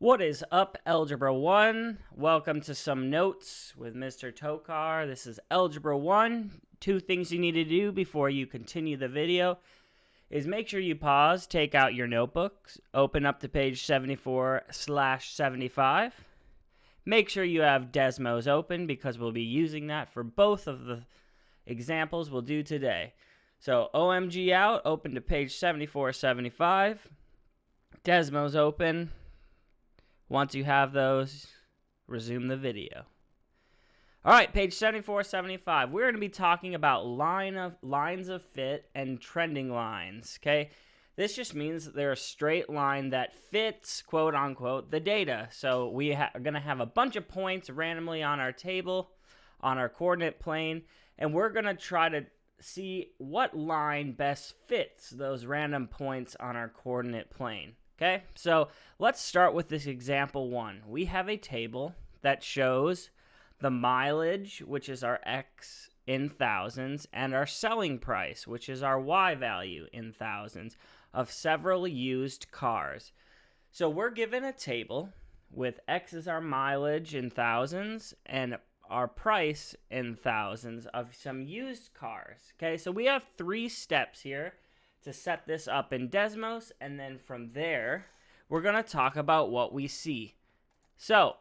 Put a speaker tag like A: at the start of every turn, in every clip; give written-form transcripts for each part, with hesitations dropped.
A: What is up, Algebra 1? Welcome to some notes with Mr. Tokar. This is Algebra 1. Two things you need to do before you continue the video is make sure you pause, take out your notebooks, open up to page 74/75. Make sure you have Desmos open because we'll be using that for both of the examples we'll do today. So OMG out, open to page 74/75. Desmos open. Once you have those, resume the video. All right, page 74/75. We're going to be talking about lines of fit and trending lines, okay? This just means that they're a straight line that fits, quote unquote, the data. So we are going to have a bunch of points randomly on our table, on our coordinate plane, and we're going to try to see what line best fits those random points on our coordinate plane. Okay, so let's start with this example 1. We have a table that shows the mileage, which is our X in thousands, and our selling price, which is our Y value in thousands, of several used cars. So we're given a table with X as our mileage in thousands and our price in thousands of some used cars. Okay, so we have 3 steps here to set this up in Desmos, and then from there, we're going to talk about what we see. So,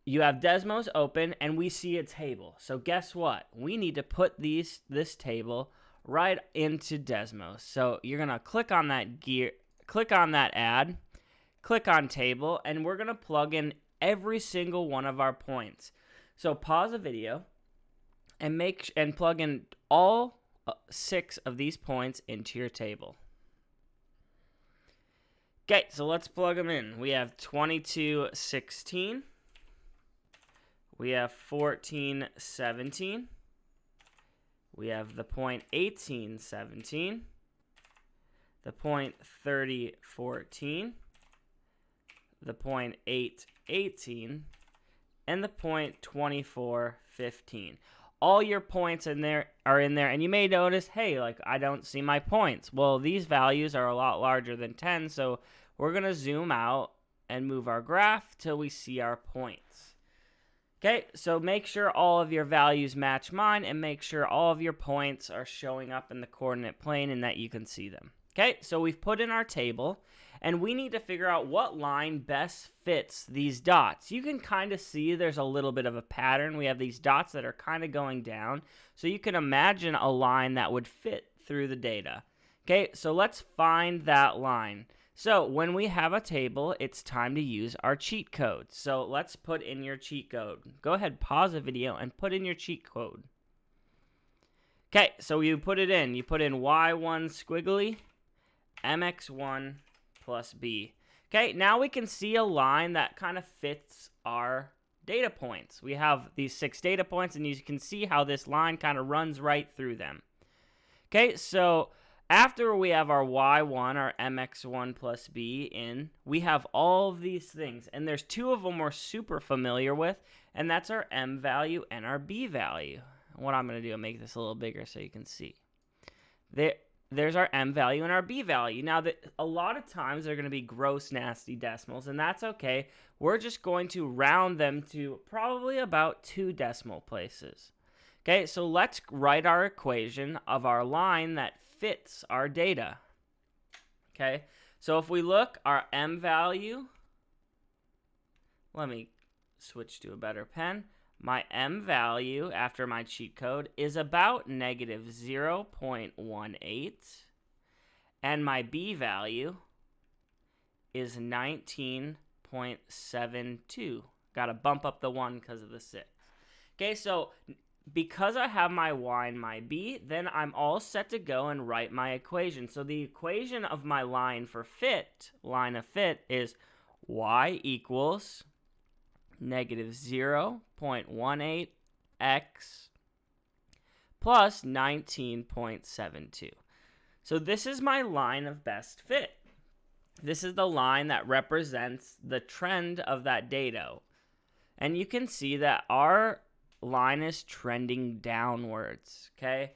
A: you have Desmos open, and we see a table. So guess what? We need to put this table right into Desmos. So you're going to click on that add, click on table, and we're going to plug in every single one of our points. So pause the video and plug in all 6 of these points into your table. Okay, so let's plug them in. We have 2216. We have 1417. We have the point 1817. The point 3014. The point 818. And the point 2415. All your points are in there, and you may notice, hey, like I don't see my points. Well, these values are a lot larger than 10, so we're going to zoom out and move our graph till we see our points. Okay, so make sure all of your values match mine, and make sure all of your points are showing up in the coordinate plane and that you can see them. Okay, so we've put in our table, and we need to figure out what line best fits these dots. You can kind of see there's a little bit of a pattern. We have these dots that are kind of going down, so you can imagine a line that would fit through the data. Okay, so let's find that line. So when we have a table, it's time to use our cheat code. So let's put in your cheat code. Go ahead, pause the video, and put in your cheat code. Okay, so you put it in. You put in Y1 squiggly, MX1 plus B. Okay, now we can see a line that kind of fits our data points. We have these 6 data points, and you can see how this line kind of runs right through them. Okay, so after we have our Y1, our MX1 plus B in, we have all of these things, and there's 2 of them we're super familiar with, and that's our M value and our B value. What I'm going to do is make this a little bigger so you can see. There's our M value and our B value. Now, a lot of times they're going to be gross, nasty decimals, and that's okay. We're just going to round them to probably about 2 decimal places. Okay, so let's write our equation of our line that fits our data. Okay, so if we look, our M value, let me switch to a better pen. My M value, after my cheat code, is about negative 0.18. And my B value is 19.72. Got to bump up the 1 because of the 6. Okay, so because I have my Y and my B, then I'm all set to go and write my equation. So the equation of my line of fit, is Y equals negative 0.18x plus 19.72. So this is my line of best fit. This is the line that represents the trend of that data. And you can see that our line is trending downwards, okay?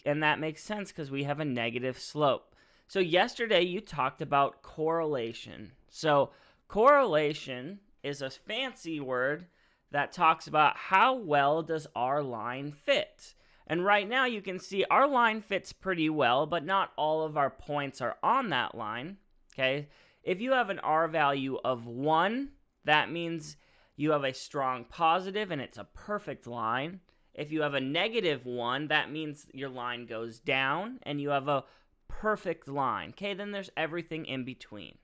A: And that makes sense because we have a negative slope. So yesterday you talked about correlation. So Correlation is a fancy word that talks about how well does our line fit. And right now you can see our line fits pretty well, but not all of our points are on that line. Okay? If you have an R value of 1, that means you have a strong positive and it's a perfect line. If you have a -1, that means your line goes down and you have a perfect line. Okay, then there's everything in between.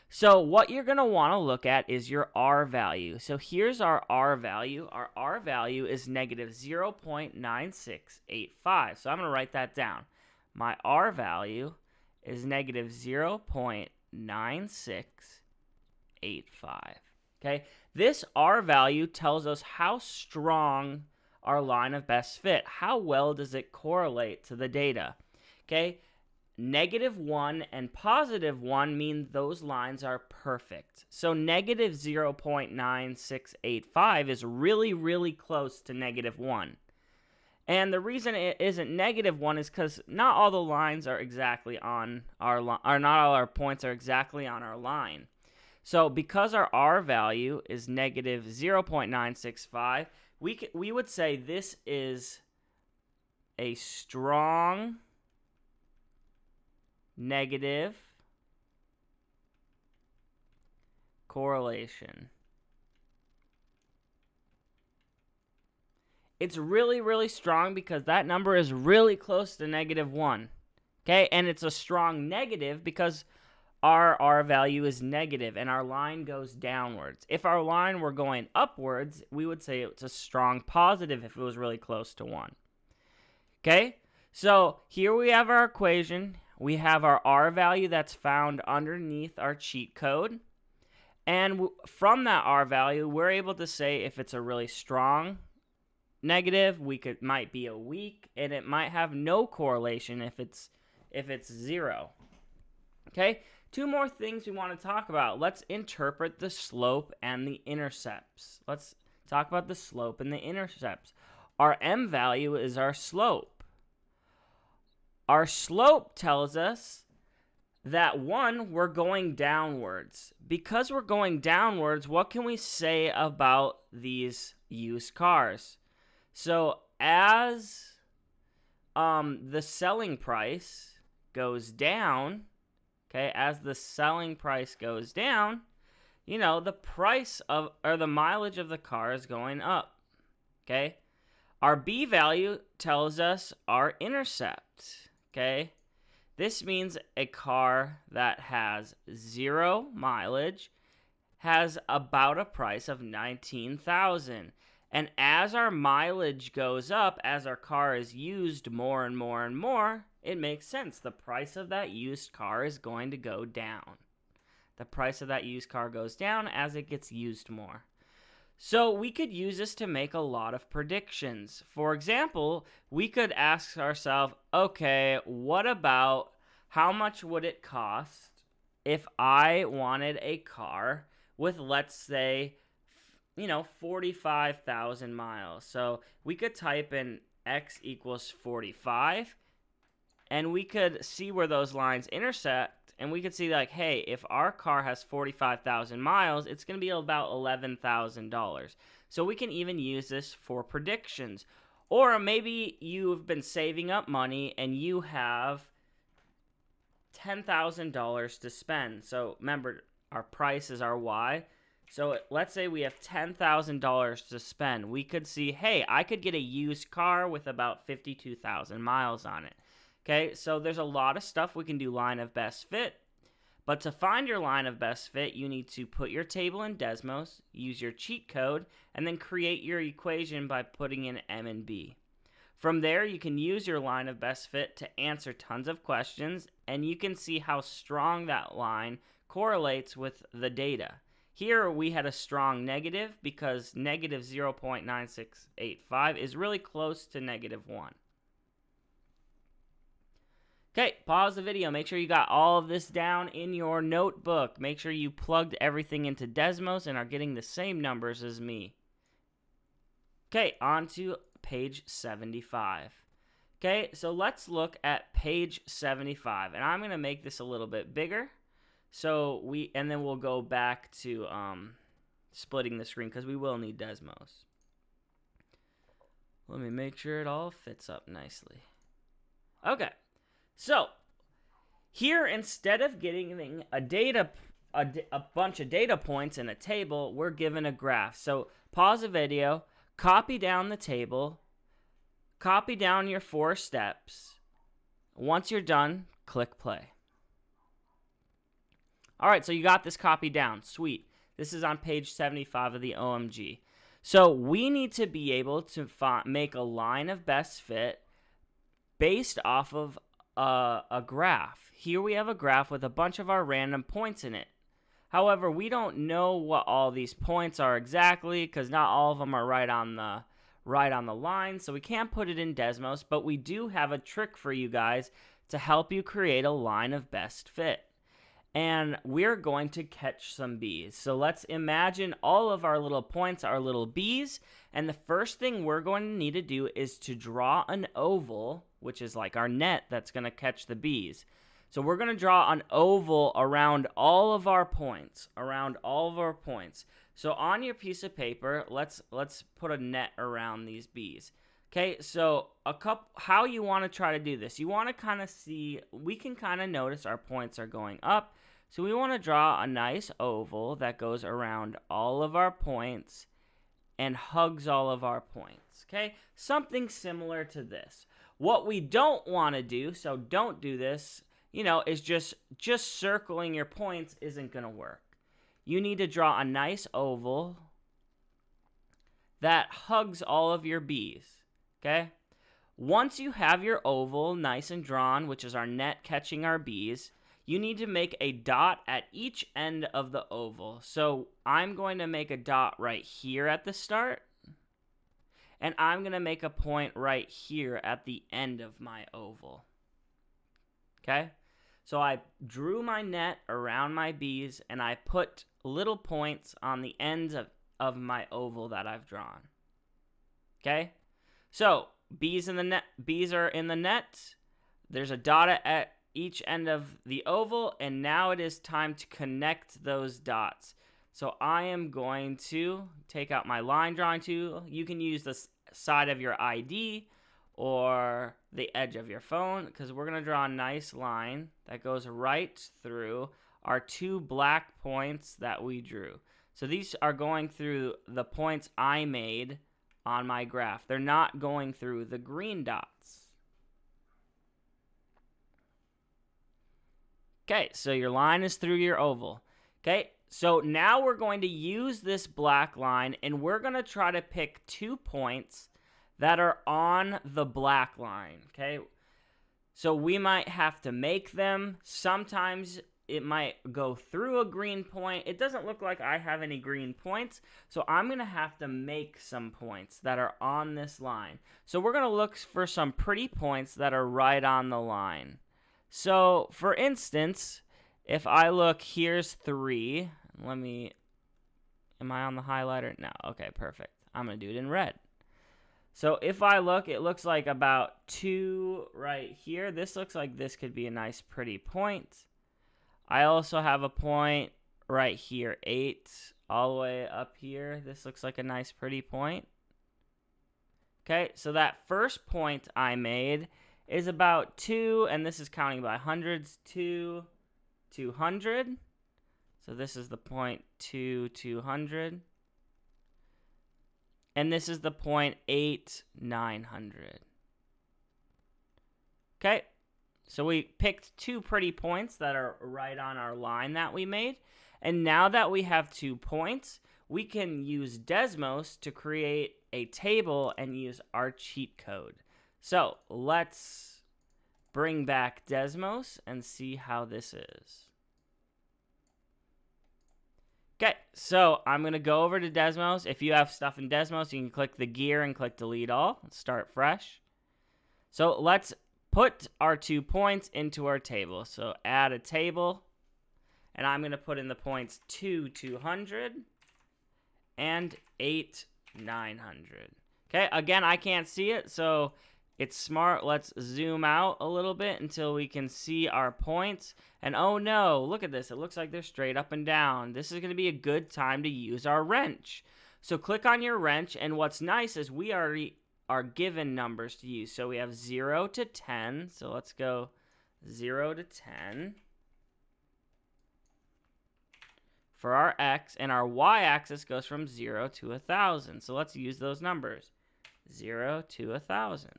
A: So what you're going to want to look at is your R value. So here's our R value. Our R value is -0.9685. So I'm going to write that down. My R value is -0.9685. Okay, this R value tells us how strong our line of best fit. How well does it correlate to the data? Okay, -1 and +1 mean those lines are perfect. So -0.9685 is really, really close to -1. And the reason it isn't -1 is because not all the lines are exactly on our line, or not all our points are exactly on our line. So because our R value is -0.965, we would say this is a strong negative correlation. It's really, really strong because that number is really close to -1. Okay, and it's a strong negative because our R value is negative and our line goes downwards. If our line were going upwards, we would say it's a strong positive if it was really close to 1. Okay, so here we have our equation. We have our R value that's found underneath our cheat code. And from that R value, we're able to say if it's a really strong negative, might be a weak, and it might have no correlation if it's 0. Okay, 2 more things we want to talk about. Let's interpret the slope and the intercepts. Let's talk about the slope and the intercepts. Our M value is our slope. Our slope tells us that 1, we're going downwards. Because we're going downwards, what can we say about these used cars? So as the selling price goes down, okay, as the selling price goes down, you know, the price of, or the mileage of the car is going up, okay? Our B value tells us our intercept, okay? This means a car that has 0 mileage has about a price of $19,000. And as our mileage goes up, as our car is used more and more and more, it makes sense. The price of that used car is going to go down. The price of that used car goes down as it gets used more. So we could use this to make a lot of predictions. For example, we could ask ourselves, okay, what about how much would it cost if I wanted a car with, let's say, 45,000 miles. So we could type in x equals 45, and we could see where those lines intersect, and we could see like, hey, if our car has 45,000 miles, it's going to be about $11,000. So we can even use this for predictions. Or maybe you've been saving up money and you have $10,000 to spend. So remember, our price is our Y. So let's say we have $10,000 to spend. We could see, hey, I could get a used car with about 52,000 miles on it. Okay, so there's a lot of stuff we can do line of best fit. But to find your line of best fit, you need to put your table in Desmos, use your cheat code, and then create your equation by putting in M and B. From there, you can use your line of best fit to answer tons of questions, and you can see how strong that line correlates with the data. Here we had a strong negative because negative 0.9685 is really close to -1. Okay, pause the video. Make sure you got all of this down in your notebook. Make sure you plugged everything into Desmos and are getting the same numbers as me. Okay, on to page 75. Okay, so let's look at page 75. And I'm going to make this a little bit bigger and then we'll go back to splitting the screen because we will need Desmos. Let me make sure it all fits up nicely. Okay, so here, instead of getting a bunch of data points in a table, we're given a graph. So pause the video, copy down the table, copy down your 4 steps. Once you're done, click play. All right, so you got this copied down. Sweet. This is on page 75 of the OMG. So we need to be able to make a line of best fit based off of a graph. Here we have a graph with a bunch of our random points in it. However, we don't know what all these points are exactly because not all of them are right on the line, so we can't put it in Desmos, but we do have a trick for you guys to help you create a line of best fit. And we're going to catch some bees. So let's imagine all of our little points are little bees, and the first thing we're going to need to do is to draw an oval, which is like our net that's going to catch the bees. So we're going to draw an oval around all of our points, So on your piece of paper, let's put a net around these bees. Okay, so how you want to try to do this. You want to kind of see, we can kind of notice our points are going up. So we want to draw a nice oval that goes around all of our points and hugs all of our points. Okay, something similar to this. What we don't want to do, so don't do this, is just circling your points isn't going to work. You need to draw a nice oval that hugs all of your bees, okay? Once you have your oval nice and drawn, which is our net catching our bees, you need to make a dot at each end of the oval. So I'm going to make a dot right here at the start, and I'm going to make a point right here at the end of my oval, okay? So I drew my net around my bees, and I put little points on the ends of my oval that I've drawn. Okay? So bees are in the net. There's a dot at each end of the oval, and now it is time to connect those dots. So I am going to take out my line drawing tool. You can use the side of your ID or the edge of your phone, because we're going to draw a nice line that goes right through our 2 black points that we drew. So these are going through the points I made on my graph. They're not going through the green dots. Okay, so your line is through your oval. Okay, so now we're going to use this black line, and we're going to try to pick 2 points that are on the black line, okay? So we might have to make them. Sometimes it might go through a green point. It doesn't look like I have any green points, so I'm going to have to make some points that are on this line. So we're going to look for some pretty points that are right on the line. So, for instance, if I look, here's 3. Am I on the highlighter? No. Okay, perfect. I'm going to do it in red. So if I look, it looks like about 2 right here. This looks like this could be a nice pretty point. I also have a point right here, 8, all the way up here. This looks like a nice pretty point. Okay, so that first point I made is about 2, and this is counting by hundreds, 2, 200. So this is the point 2, 200. And this is the point 8, 900. Okay, so we picked 2 pretty points that are right on our line that we made. And now that we have 2 points, we can use Desmos to create a table and use our cheat code. So let's bring back Desmos and see how this is. Okay, so I'm going to go over to Desmos. If you have stuff in Desmos, you can click the gear and click delete all. Let's start fresh. So let's put our 2 points into our table. So add a table, and I'm going to put in the points 2, 200, and 8, 900. Okay, again, I can't see it, so It's smart. Let's zoom out a little bit until we can see our points. And oh no, look at this. It looks like they're straight up and down. This is going to be a good time to use our wrench. So click on your wrench, and what's nice is we already are given numbers to use. So we have 0 to 10. So let's go 0 to 10 for our x, and our y-axis goes from 0 to 1,000. So let's use those numbers. 0 to 1,000.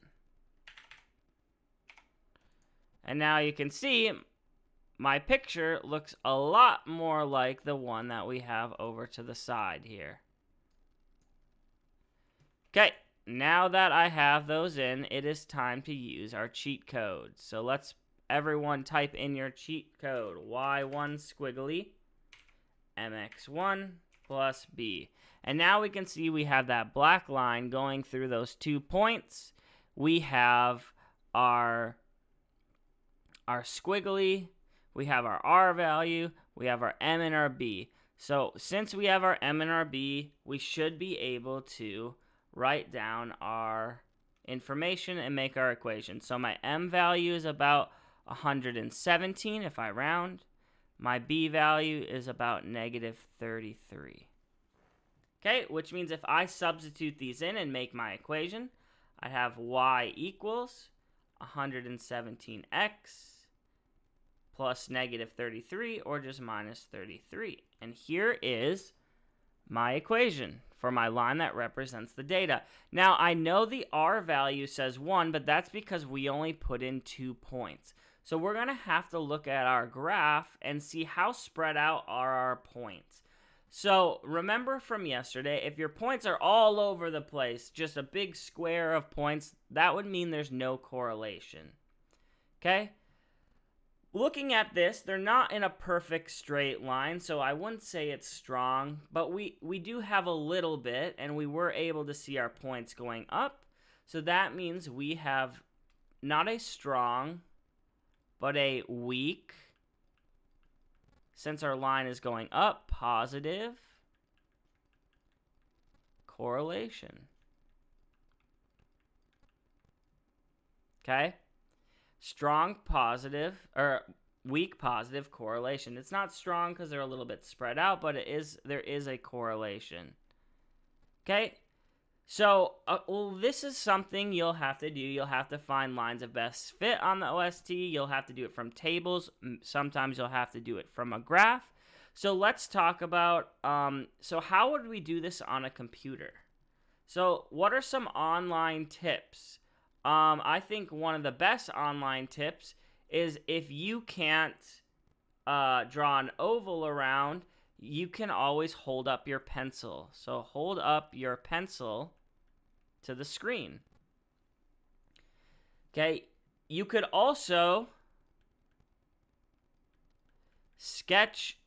A: And now you can see my picture looks a lot more like the one that we have over to the side here. Okay, now that I have those in, it is time to use our cheat code. So let's everyone type in your cheat code. Y1 squiggly mx1 plus b. And now we can see we have that black line going through those 2 points. We have our squiggly, we have our r value, we have our m and our b. So since we have our m and our b, we should be able to write down our information and make our equation. So my m value is about 117 if I round. My b value is about -33. Okay, which means if I substitute these in and make my equation, I have y equals 117x plus -33, or just -33. And here is my equation for my line that represents the data. Now, I know the r value says 1, but that's because we only put in 2 points. So we're going to have to look at our graph and see how spread out are our points. So remember from yesterday, if your points are all over the place, just a big square of points, that would mean there's no correlation. Okay? Looking at this, they're not in a perfect straight line, so I wouldn't say it's strong, but we do have a little bit, and we were able to see our points going up. So that means we have not a strong, but a weak, since our line is going up, positive correlation. Okay? Strong positive, or weak positive correlation. It's not strong because they're a little bit spread out, but there is a correlation. Okay? So, well, this is something you'll have to do. You'll have to find lines of best fit on the OST. You'll have to do it from tables. Sometimes you'll have to do it from a graph. So let's talk about, so how would we do this on a computer? So what are some online tips? I think one of the best online tips is if you can't draw an oval around, you can always hold up your pencil. So hold up your pencil to the screen. Okay, you could also sketch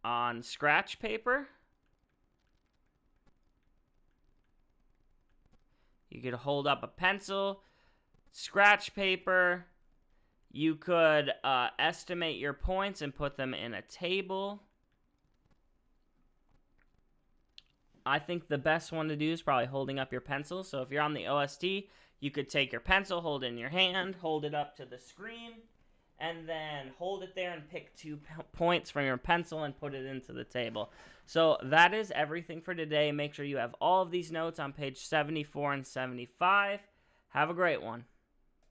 A: on scratch paper. You could hold up a pencil, scratch paper. You could estimate your points and put them in a table. I think the best one to do is probably holding up your pencil. So if you're on the OST, you could take your pencil, hold it in your hand, hold it up to the screen, and then hold it there and pick 2 points from your pencil and put it into the table. So that is everything for today. Make sure you have all of these notes on page 74 and 75. Have a great one.